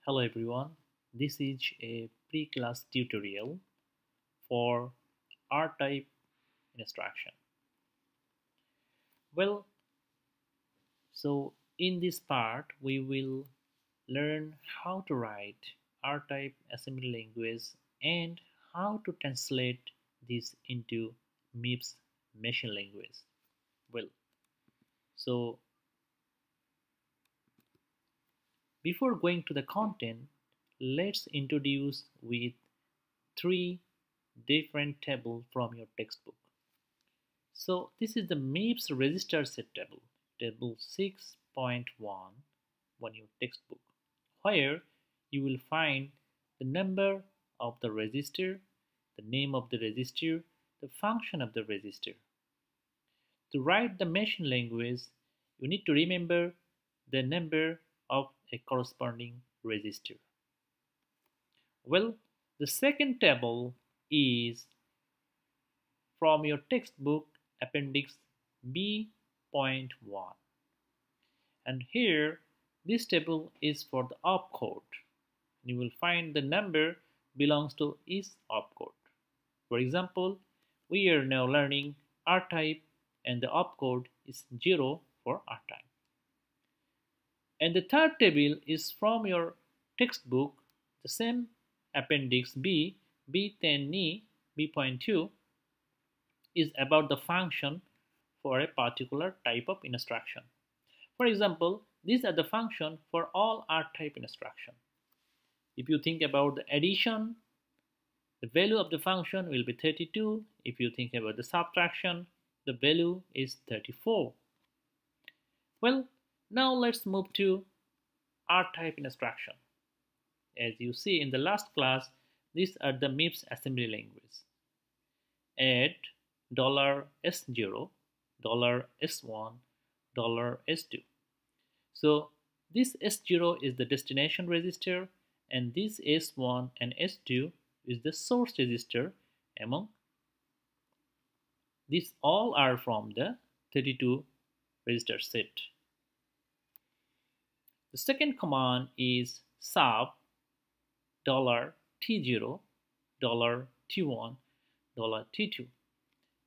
Hello everyone, this is a pre-class tutorial for R-Type instruction. Well, so in this part we will learn how to write R-Type assembly language and how to translate this into MIPS machine language. Well, so before going to the content, let's introduce with three different tables from your textbook. So this is the MIPS register set table, table 6.1 on your textbook, where you will find the number of the register, the name of the register, the function of the register. To write the machine language, you need to remember the number of a corresponding register. Well, the second table is from your textbook appendix B.1, and here this table is for the opcode. You will find the number belongs to each opcode. For example, we are now learning R-Type and the opcode is 0 for R-Type. And the third table is from your textbook, the same appendix B, B10 B.2 is about the function for a particular type of instruction. For example, these are the function for all R-Type instruction. If you think about the addition, the value of the function will be 32. If you think about the subtraction, the value is 34. Well, now let's move to R-Type instruction. As you see in the last class, these are the MIPS assembly language. Add $S0, $S1, $S2. So this S0 is the destination register and this S1 and S2 is the source register among. These all are from the 32 register set. The second command is sub $T0, $T1, $T2. You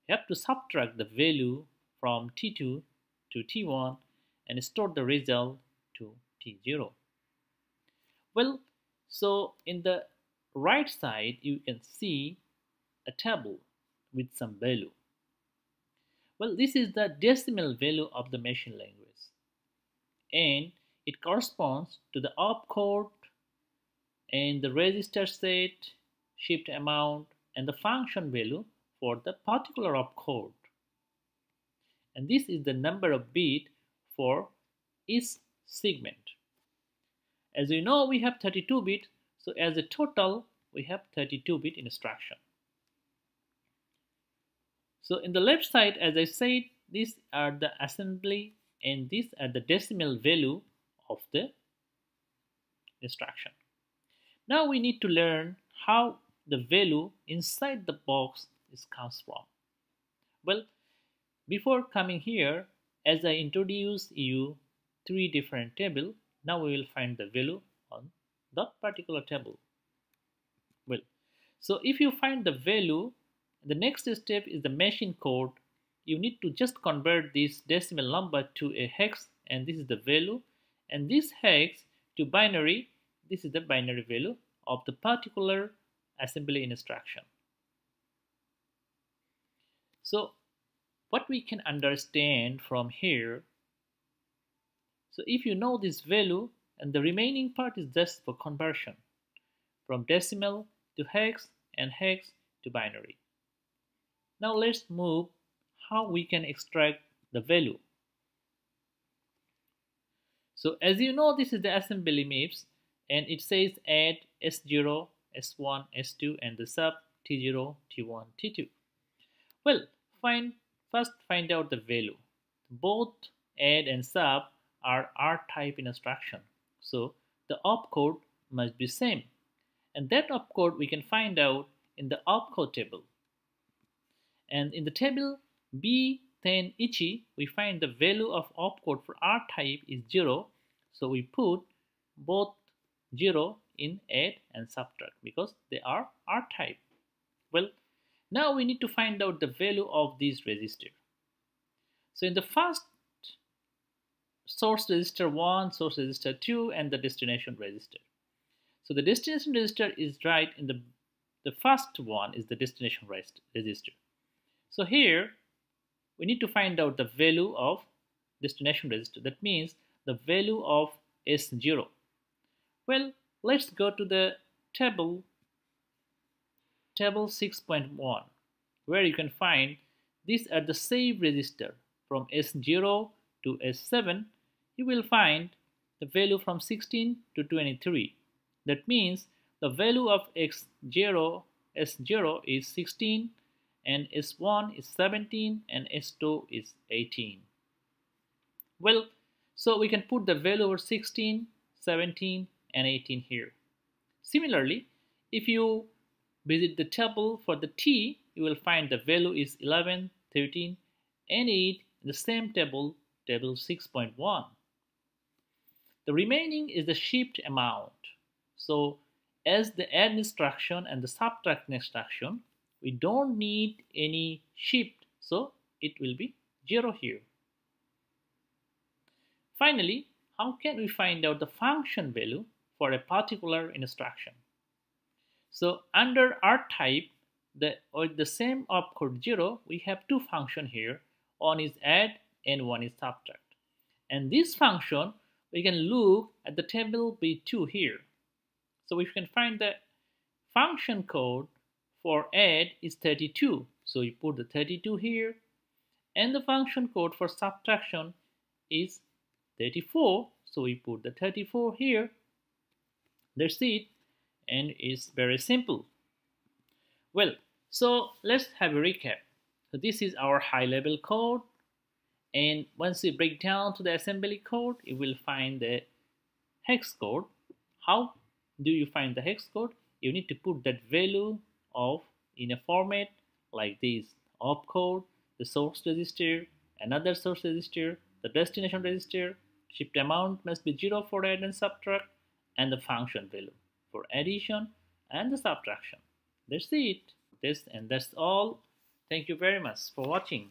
have to subtract the value from T2 to T1 and store the result to T0. Well, so in the right side you can see a table with some value. Well, this is the decimal value of the machine language and it corresponds to the opcode and the register set, shift amount, and the function value for the particular opcode. And this is the number of bits for each segment. As you know, we have 32 bits, so as a total, we have 32-bit instruction. So in the left side, as I said, these are the assembly and these are the decimal value of the instruction. Now we need to learn how the value inside the box comes from. Well, before coming here, as I introduced you three different tables, now we will find the value on that particular table. Well, so if you find the value, the next step is the machine code. You need to just convert this decimal number to a hex, and this is the value, and this hex to binary. This is the binary value of the particular assembly instruction. So what we can understand from here, so if you know this value, and the remaining part is just for conversion from decimal to hex and hex to binary. Now let's move how we can extract the value. So as you know, this is the assembly MIPS and it says add S0, S1, S2 and the sub T0, T1, T2. Well, first find out the value. Both add and sub are R-Type instruction. So the opcode must be same. And that opcode we can find out in the opcode table. And in the table B10 we find the value of opcode for R-Type is 0. So we put both 0 in add and subtract because they are R-type. Well, now we need to find out the value of these register. So in the first source register 1, source register 2, and the destination register. So the destination register is right in the first one is the destination register. So here we need to find out the value of destination register. That means the value of S0. Well, let's go to the table 6.1, where you can find these are the save register from S0 to S7. You will find the value from 16 to 23. That means the value of S0 is 16, and S1 is 17, and S2 is 18. Well, so we can put the value of 16, 17, and 18 here. Similarly, if you visit the table for the T, you will find the value is 11, 13, and 8 in the same table 6.1. The remaining is the shift amount. So as the add instruction and the subtract instruction, we don't need any shift, so it will be 0 here. Finally, how can we find out the function value for a particular instruction? So under R-type, with the same opcode 0, we have two functions here. One is add and one is subtract. And this function, we can look at the table B2 here. So we can find the function code for add is 32. So we put the 32 here. And the function code for subtraction is 34. So we put the 34 here. That's it. And it's very simple. Well, so let's have a recap. So this is our high level code. And once we break down to the assembly code, you will find the hex code. How do you find the hex code? You need to put that value of in a format like this: opcode, the source register, another source register, the destination register, shift amount must be 0 for add and subtract, and the function value for addition and the subtraction. That's it. That's all. Thank you very much for watching.